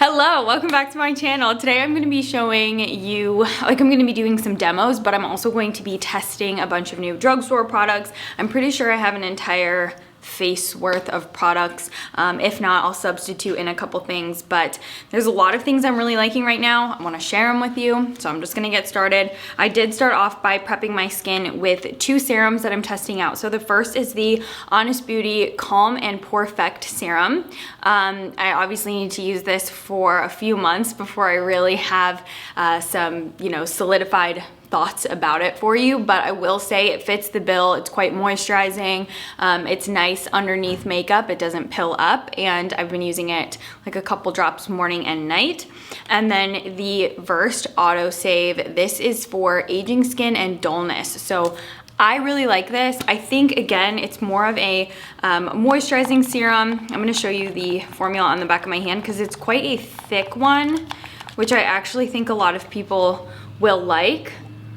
Hello, welcome back to my channel. Today I'm going to be showing you, I'm going to be doing some demos, but I'm also going to be testing a bunch of new drugstore products. I'm pretty sure I have an entire face worth of products. If not, I'll substitute in a couple things, but there's a lot of things I'm really liking right now. I want to share them with you, so I'm just going to get started. I did start off by prepping my skin with two serums that I'm testing out. So the first is the Honest Beauty Calm and Porefect Serum. I obviously need to use this for a few months before I really have some, solidified thoughts about it for you, but I will say it fits the bill. It's quite moisturizing. It's nice underneath makeup. It doesn't pill up, and I've been using it like a couple drops morning and night. And then the Versed Auto Save. This is for aging skin and dullness. So I really like this. I think, again, it's more of a moisturizing serum. I'm going to show you the formula on the back of my hand because it's quite a thick one, which I actually think a lot of people will like.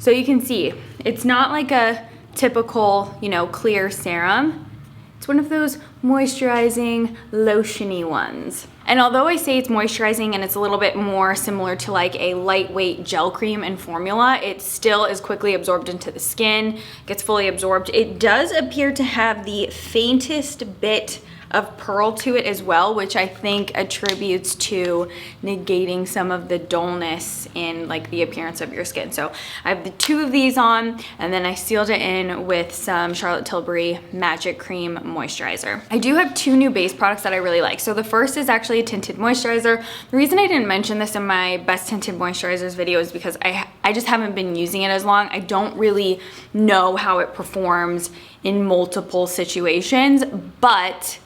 So you can see, it's not like a typical, clear serum. It's one of those moisturizing, lotiony ones. And although I say it's moisturizing and it's a little bit more similar to like a lightweight gel cream and formula, it still is quickly absorbed into the skin, gets fully absorbed. It does appear to have the faintest bit of pearl to it as well, which I think attributes to negating some of the dullness in like the appearance of your skin. So I have the two of these on, and then I sealed it in with some Charlotte Tilbury Magic Cream Moisturizer. I do have two new base products that I really like. So the first is actually a tinted moisturizer. The reason I didn't mention this in my best tinted moisturizers video is because I just haven't been using it as long. I don't really know how it performs in multiple situations, but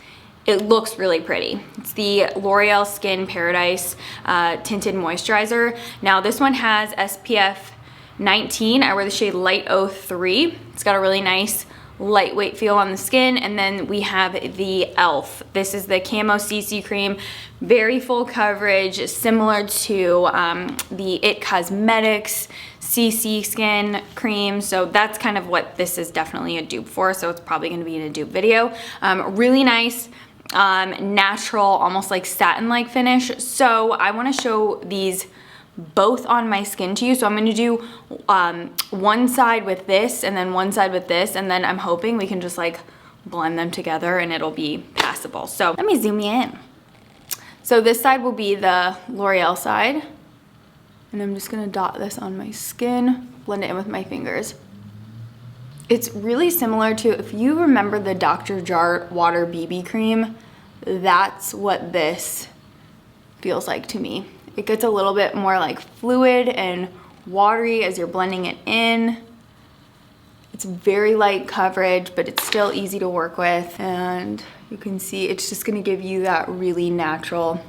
it looks really pretty. It's the L'Oreal Skin Paradise Tinted Moisturizer. Now this one has SPF 19. I wear the shade Light 03. It's got a really nice lightweight feel on the skin. And then we have the e.l.f. This is the Camo CC Cream. Very full coverage, similar to the IT Cosmetics CC Skin Cream. So that's kind of what this is definitely a dupe for. So it's probably gonna be in a dupe video. Really nice, natural, almost like satin-like finish. So I want to show these both on my skin to you. So I'm going to do one side with this and then one side with this, and then I'm hoping we can just like blend them together and it'll be passable. So let me zoom you in. So this side will be the L'Oreal side, and I'm just going to dot this on my skin, blend it in with my fingers. It's really similar to, if you remember the Dr. Jart Water BB Cream, that's what this feels like to me. It gets a little bit more like fluid and watery as you're blending it in. It's very light coverage, but it's still easy to work with. And you can see it's just gonna give you that really natural,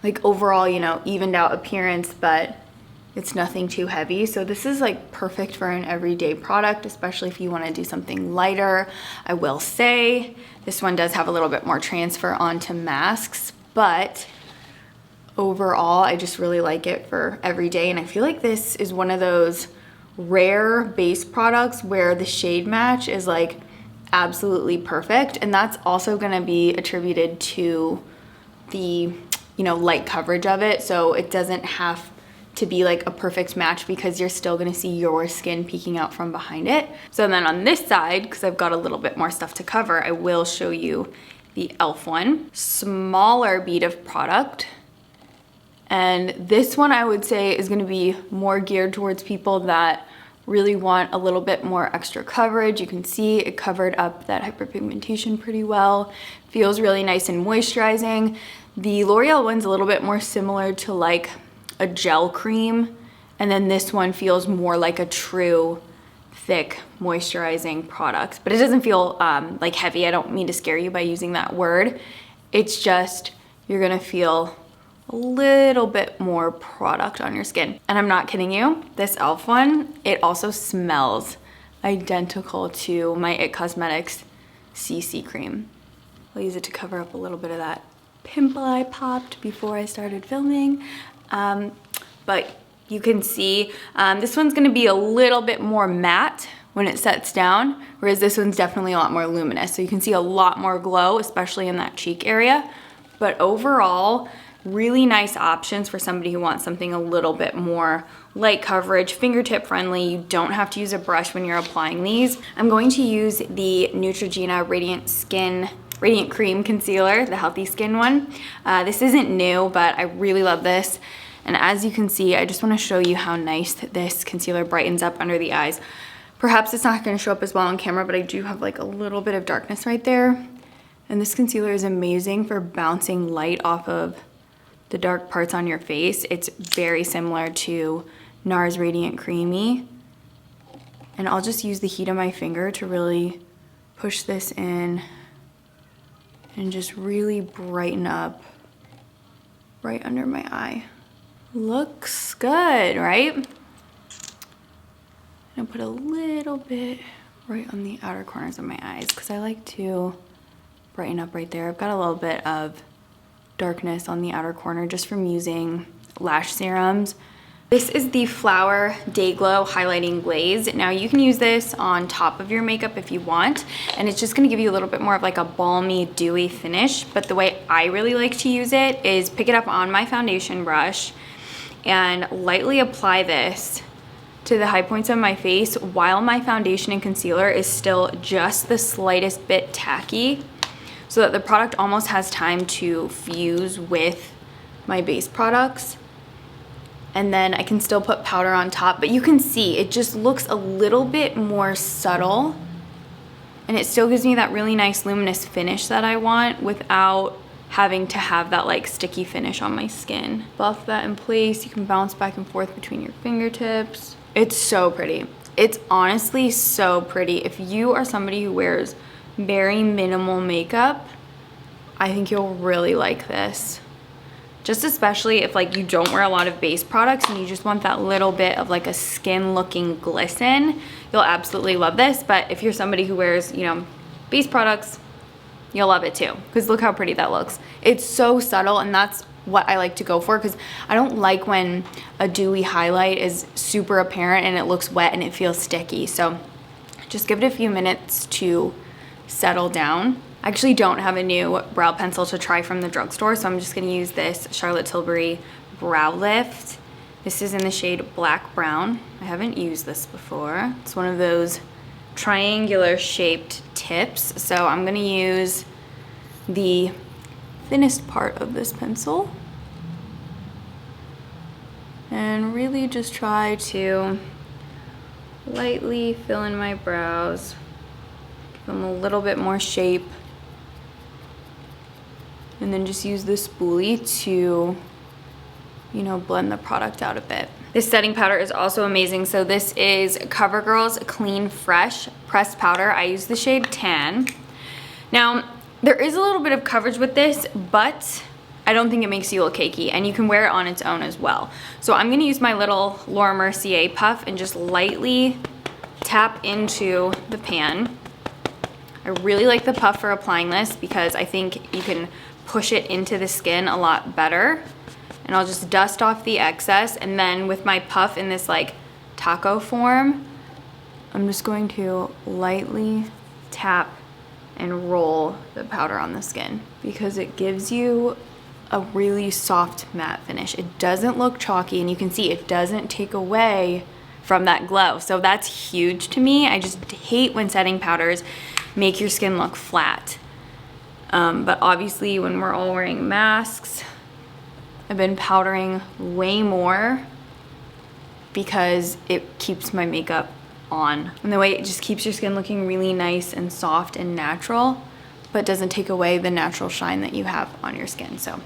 like overall, evened out appearance, but it's nothing too heavy. So this is like perfect for an everyday product, especially if you want to do something lighter. I will say this one does have a little bit more transfer onto masks, but overall I just really like it for every day. And I feel like this is one of those rare base products where the shade match is like absolutely perfect, and that's also going to be attributed to the light coverage of it. So it doesn't have to be like a perfect match because you're still gonna see your skin peeking out from behind it. So then on this side, because I've got a little bit more stuff to cover, I will show you the e.l.f. one. Smaller bead of product. And this one I would say is gonna be more geared towards people that really want a little bit more extra coverage. You can see it covered up that hyperpigmentation pretty well. Feels really nice and moisturizing. The L'Oreal one's a little bit more similar to like a gel cream, and then this one feels more like a true thick moisturizing product, but it doesn't feel like heavy. I don't mean to scare you by using that word. It's just you're gonna feel a little bit more product on your skin. And I'm not kidding you, this e.l.f. one, it also smells identical to my IT Cosmetics CC cream. I'll use it to cover up a little bit of that pimple I popped before I started filming. But you can see this one's gonna be a little bit more matte when it sets down, whereas this one's definitely a lot more luminous. So you can see a lot more glow, especially in that cheek area. But overall, Really nice options for somebody who wants something a little bit more light coverage, fingertip friendly. You don't have to use a brush when you're applying these. I'm going to use the Neutrogena Radiant Cream Concealer, the Healthy Skin one. This isn't new, but I really love this. And as you can see, I just want to show you how nice this concealer brightens up under the eyes. Perhaps it's not going to show up as well on camera, but I do have like a little bit of darkness right there. And this concealer is amazing for bouncing light off of the dark parts on your face. It's very similar to NARS Radiant Creamy. And I'll just use the heat of my finger to really push this in and just really brighten up right under my eye. Looks good, right? I'm gonna put a little bit right on the outer corners of my eyes because I like to brighten up right there. I've got a little bit of darkness on the outer corner just from using lash serums. This is the Flower Day Glow Highlighting Glaze. Now you can use this on top of your makeup if you want, and it's just gonna give you a little bit more of like a balmy, dewy finish. But the way I really like to use it is pick it up on my foundation brush and lightly apply this to the high points of my face while my foundation and concealer is still just the slightest bit tacky, so that the product almost has time to fuse with my base products. And then I can still put powder on top, but you can see it just looks a little bit more subtle, and it still gives me that really nice luminous finish that I want without having to have that like sticky finish on my skin. Buff that in place. You can bounce back and forth between your fingertips. It's so pretty. It's honestly so pretty. If you are somebody who wears very minimal makeup, I think you'll really like this. Just especially if like you don't wear a lot of base products and you just want that little bit of like a skin looking glisten, you'll absolutely love this. But if you're somebody who wears, you know, base products, you'll love it too, because look how pretty that looks. It's so subtle, and that's what I like to go for, because I don't like when a dewy highlight is super apparent and it looks wet and it feels sticky. So just give it a few minutes to settle down. I actually don't have a new brow pencil to try from the drugstore, so I'm just gonna use this Charlotte Tilbury Brow Lift. This is in the shade Black Brown. I haven't used this before. It's one of those triangular shaped tips, so I'm gonna use the thinnest part of this pencil and really just try to lightly fill in my brows, give them a little bit more shape, and then just use this spoolie to, you know, blend the product out a bit. This setting powder is also amazing. So this is CoverGirl's Clean Fresh Pressed Powder. I use the shade Tan. Now, there is a little bit of coverage with this, but I don't think it makes you look cakey, and you can wear it on its own as well. So I'm gonna use my little Laura Mercier puff and just lightly tap into the pan. I really like the puff for applying this because I think you can push it into the skin a lot better. And I'll just dust off the excess, and then with my puff in this like taco form, I'm just going to lightly tap and roll the powder on the skin because it gives you a really soft matte finish. It doesn't look chalky, and you can see it doesn't take away from that glow. So that's huge to me. I just hate when setting powders make your skin look flat. But obviously when we're all wearing masks, I've been powdering way more because it keeps my makeup on. And the way it just keeps your skin looking really nice and soft and natural, but doesn't take away the natural shine that you have on your skin. So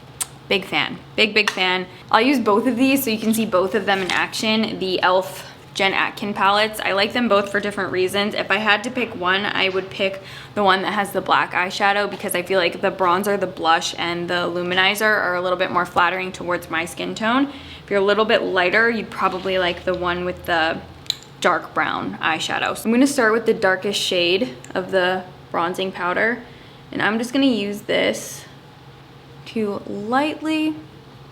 big fan, big fan. I'll use both of these so you can see both of them in action. The e.l.f. Jen Atkin palettes. I like them both for different reasons. If I had to pick one, I would pick the one that has the black eyeshadow because I feel like the bronzer, the blush, and the luminizer are a little bit more flattering towards my skin tone. If you're a little bit lighter, you'd probably like the one with the dark brown eyeshadow. So I'm gonna start with the darkest shade of the bronzing powder, and I'm just gonna use this to lightly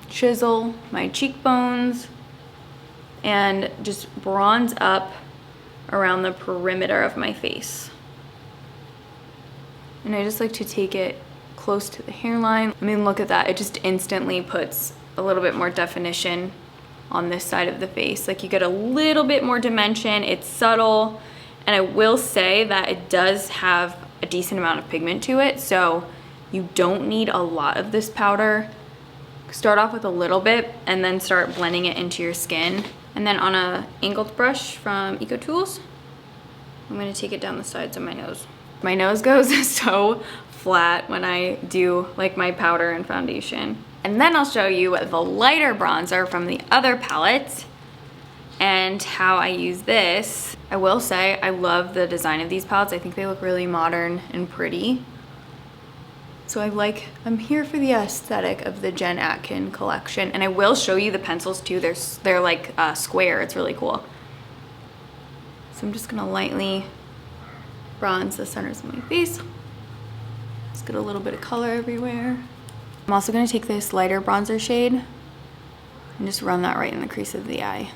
chisel my cheekbones and just bronze up around the perimeter of my face. And I just like to take it close to the hairline. I mean, look at that. It just instantly puts a little bit more definition on this side of the face. Like, you get a little bit more dimension. It's subtle. And I will say that it does have a decent amount of pigment to it, so you don't need a lot of this powder. Start off with a little bit and then start blending it into your skin. And then on a angled brush from EcoTools, I'm gonna take it down the sides of my nose. My nose goes so flat when I do like my powder and foundation. And then I'll show you the lighter bronzer from the other palette and how I use this. I will say I love the design of these palettes. I think they look really modern and pretty. So I'm here for the aesthetic of the Jen Atkin collection. And I will show you the pencils too. They're like square. It's really cool. So I'm just gonna lightly bronze the centers of my face. Just get a little bit of color everywhere. I'm also gonna take this lighter bronzer shade and just run that right in the crease of the eye,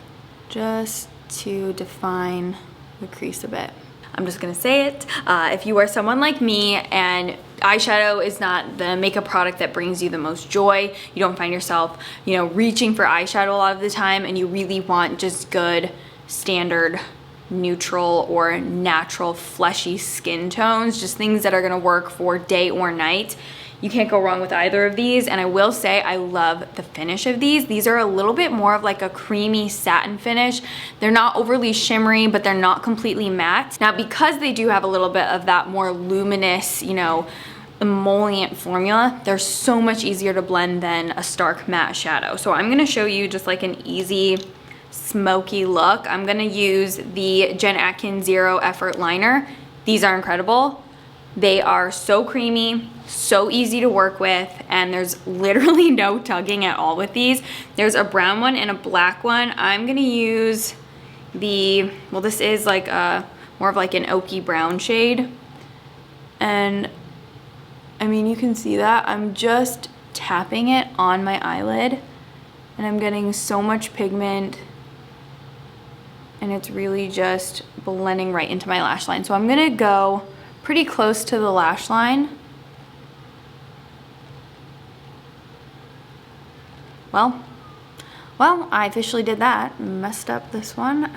just to define the crease a bit. I'm just gonna say it. If you are someone like me and eyeshadow is not the makeup product that brings you the most joy, you don't find yourself, you know, reaching for eyeshadow a lot of the time, and you really want just good, standard, neutral or natural fleshy skin tones, just things that are gonna work for day or night, you can't go wrong with either of these. And I will say I love the finish of these. These are a little bit more of like a creamy satin finish. They're not overly shimmery, but they're not completely matte. Now, because they do have a little bit of that more luminous, you know, emollient formula, they're so much easier to blend than a stark matte shadow. So I'm gonna show you just like an easy smoky look. I'm gonna use the Jen Atkin Zero Effort Liner. These are incredible. They are so creamy, so easy to work with, and there's literally no tugging at all with these. There's a brown one and a black one. I'm gonna use well, this is like more of like an oaky brown shade. And I mean, you can see that. I'm just tapping it on my eyelid and I'm getting so much pigment, and it's really just blending right into my lash line. So I'm gonna go pretty close to the lash line. Well, I officially did that. Messed up this one.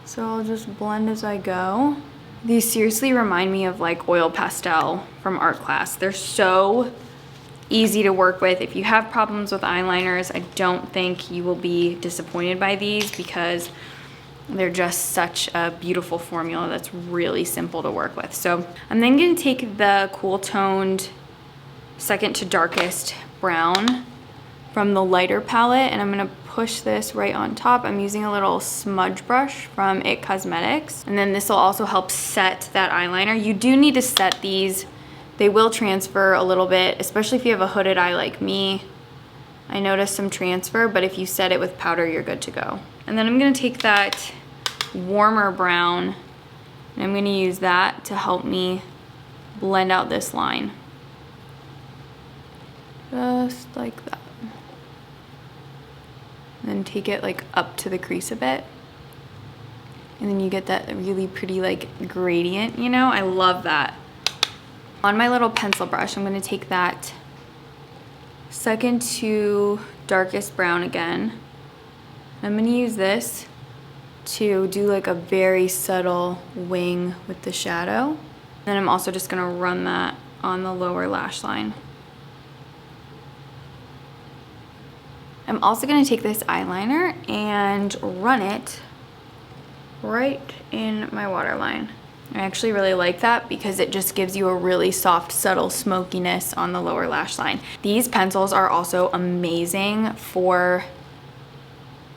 So I'll just blend as I go. These seriously remind me of like oil pastel from art class. They're so easy to work with. If you have problems with eyeliners, I don't think you will be disappointed by these, because they're just such a beautiful formula that's really simple to work with. So I'm then gonna take the cool toned second to darkest brown from the lighter palette, and I'm gonna push this right on top. I'm using a little smudge brush from IT Cosmetics. And then this will also help set that eyeliner. You do need to set these. They will transfer a little bit, especially if you have a hooded eye like me. I noticed some transfer, but if you set it with powder, you're good to go. And then I'm gonna take that warmer brown and I'm gonna use that to help me blend out this line. Just like that. And then take it like up to the crease a bit. And then you get that really pretty like gradient, you know? I love that. On my little pencil brush, I'm gonna take that second to darkest brown again. I'm gonna use this to do like a very subtle wing with the shadow. Then I'm also just gonna run that on the lower lash line. I'm also gonna take this eyeliner and run it right in my waterline. I actually really like that because it just gives you a really soft, subtle smokiness on the lower lash line. These pencils are also amazing for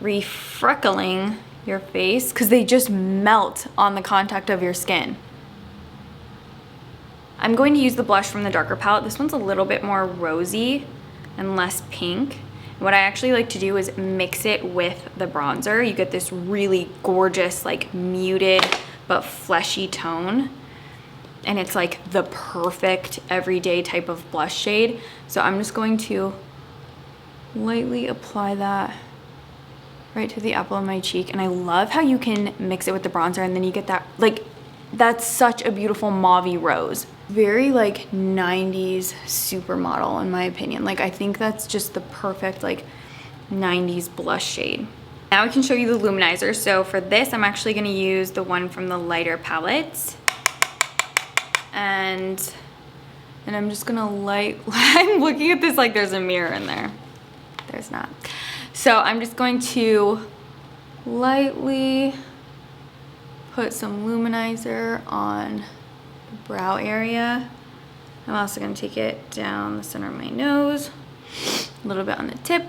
refreckling your face because they just melt on the contact of your skin. I'm going to use the blush from the darker palette. This one's a little bit more rosy and less pink. What I actually like to do is mix it with the bronzer. You get this really gorgeous, like muted but fleshy tone. And it's like the perfect everyday type of blush shade. So I'm just going to lightly apply that right to the apple of my cheek. And I love how you can mix it with the bronzer and then you get that, like, that's such a beautiful mauvey rose. Very like 90s supermodel in my opinion. Like I think that's just the perfect like 90s blush shade. Now I can show you the luminizer. So for this, I'm actually gonna use the one from the lighter palette. And I'm just gonna I'm looking at this like there's a mirror in there. There's not. So I'm just going to lightly put some luminizer on the brow area. I'm also gonna take it down the center of my nose, a little bit on the tip.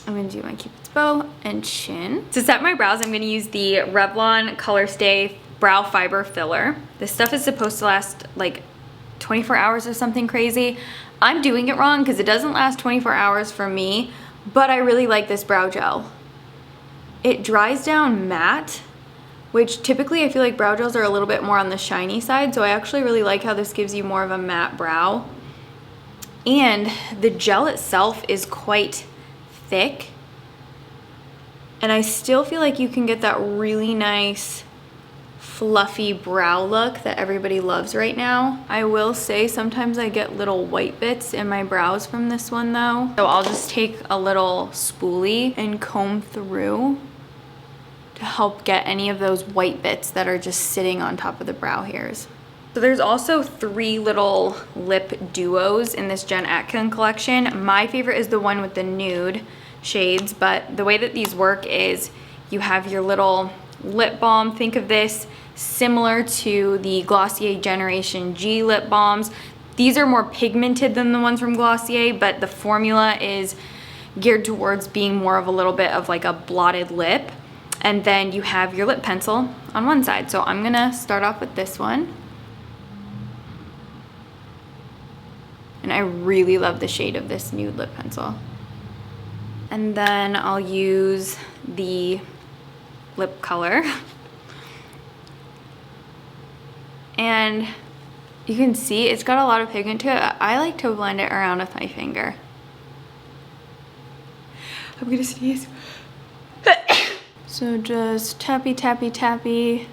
I'm gonna do my Cupid's bow and chin. To set my brows, I'm gonna use the Revlon Color Stay Brow Fiber Filler. This stuff is supposed to last like 24 hours or something crazy. I'm doing it wrong because it doesn't last 24 hours for me, but I really like this brow gel. It dries down matte, which typically I feel like brow gels are a little bit more on the shiny side, so I actually really like how this gives you more of a matte brow. And the gel itself is quite thick, and I still feel like you can get that really nice fluffy brow look that everybody loves right now. I will say sometimes I get little white bits in my brows from this one though, so I'll just take a little spoolie and comb through to help get any of those white bits that are just sitting on top of the brow hairs. So there's also 3 little lip duos in this Jen Atkin collection. My favorite is the one with the nude shades, but the way that these work is you have your little lip balm. Think of this similar to the Glossier Generation G lip balms. These are more pigmented than the ones from Glossier, but the formula is geared towards being more of a little bit of like a blotted lip. And then you have your lip pencil on one side. So I'm gonna start off with this one. And I really love the shade of this nude lip pencil. And then I'll use the lip color. And you can see it's got a lot of pigment to it. I like to blend it around with my finger. I'm gonna sneeze. So just tappy, tappy, tappy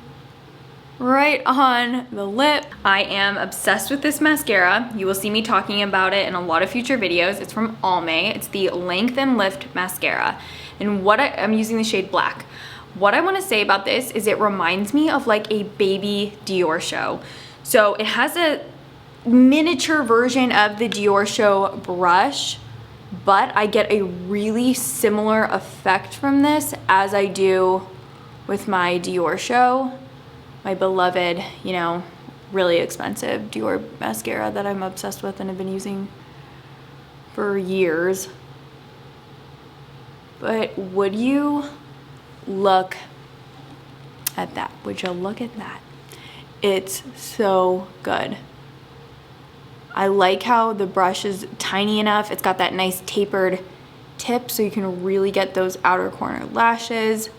right on the lip. I am obsessed with this mascara. You will see me talking about it in a lot of future videos. It's from Almay. It's the Length and Lift Mascara. And I'm using the shade Black. What I want to say about this is it reminds me of like a baby Dior show. So it has a miniature version of the Dior show brush, but I get a really similar effect from this as I do with my Dior show, my beloved, you know, really expensive Dior mascara that I'm obsessed with and have been using for years. But would you look at that? Would you look at that? It's so good. I like how the brush is tiny enough. It's got that nice tapered tip so you can really get those outer corner lashes.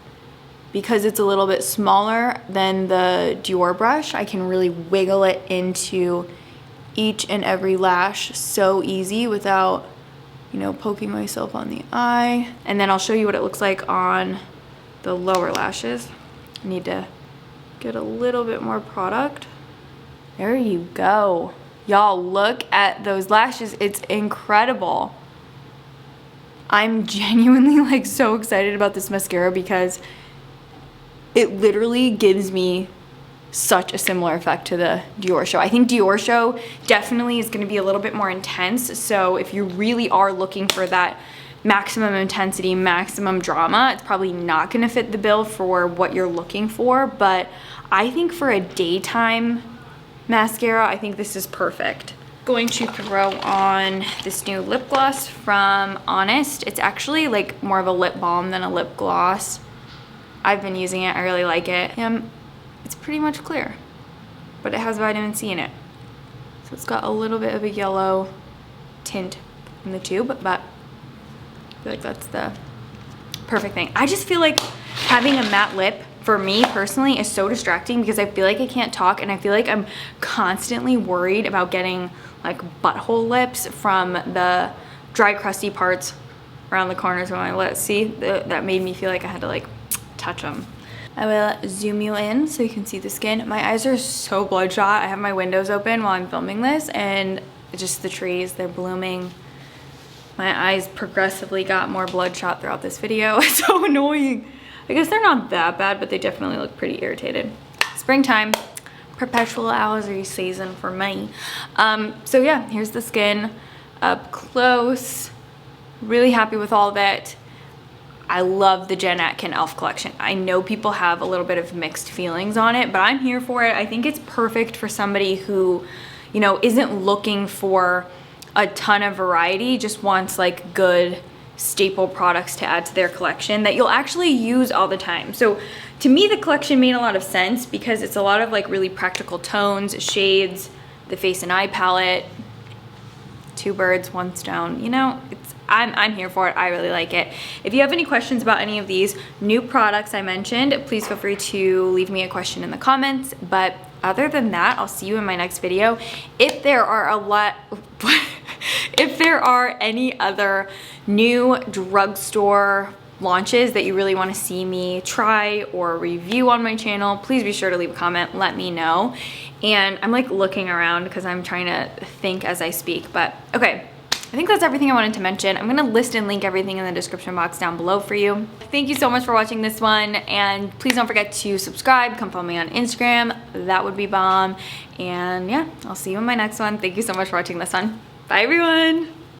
Because it's a little bit smaller than the Dior brush, I can really wiggle it into each and every lash so easy without, you know, poking myself on the eye. And then I'll show you what it looks like on the lower lashes. I need to get a little bit more product. There you go. Y'all, look at those lashes. It's incredible. I'm genuinely like so excited about this mascara because it literally gives me such a similar effect to the Dior show. I think Dior show definitely is gonna be a little bit more intense. So if you really are looking for that maximum intensity, maximum drama, it's probably not gonna fit the bill for what you're looking for. But I think for a daytime mascara, I think this is perfect. Going to throw on this new lip gloss from Honest. It's actually like more of a lip balm than a lip gloss. I've been using it, I really like it. It's pretty much clear, but it has vitamin C in it. So it's got a little bit of a yellow tint in the tube, but I feel like that's the perfect thing. I just feel like having a matte lip, for me personally, is so distracting because I feel like I can't talk and I feel like I'm constantly worried about getting like butthole lips from the dry crusty parts around the corners of my lips. See, that made me feel like I had to like touch them. I will zoom you in so you can see the skin. My eyes are so bloodshot. I have my windows open while I'm filming this, and just the trees, they're blooming. My eyes progressively got more bloodshot throughout this video. It's so annoying. I guess they're not that bad, but they definitely look pretty irritated. Springtime, perpetual allergy season for me. So yeah, here's the skin up close. Really happy with all of it. I love the Jen Atkin e.l.f. collection. I know people have a little bit of mixed feelings on it, but I'm here for it. I think it's perfect for somebody who, you know, isn't looking for a ton of variety, just wants like good staple products to add to their collection that you'll actually use all the time. So to me, the collection made a lot of sense because it's a lot of like really practical tones, shades, the face and eye palette, two birds, one stone, you know, I'm here for it. I really like it. If you have any questions about any of these new products I mentioned, please feel free to leave me a question in the comments. But other than that, I'll see you in my next video. If there are if there are any other new drugstore launches that you really want to see me try or review on my channel, please be sure to leave a comment, let me know. And I'm like looking around because I'm trying to think as I speak, but okay. I think that's everything I wanted to mention. I'm gonna list and link everything in the description box down below for you. Thank you so much for watching this one, and please don't forget to subscribe, come follow me on Instagram, that would be bomb. And yeah, I'll see you in my next one. Thank you so much for watching this one. Bye everyone.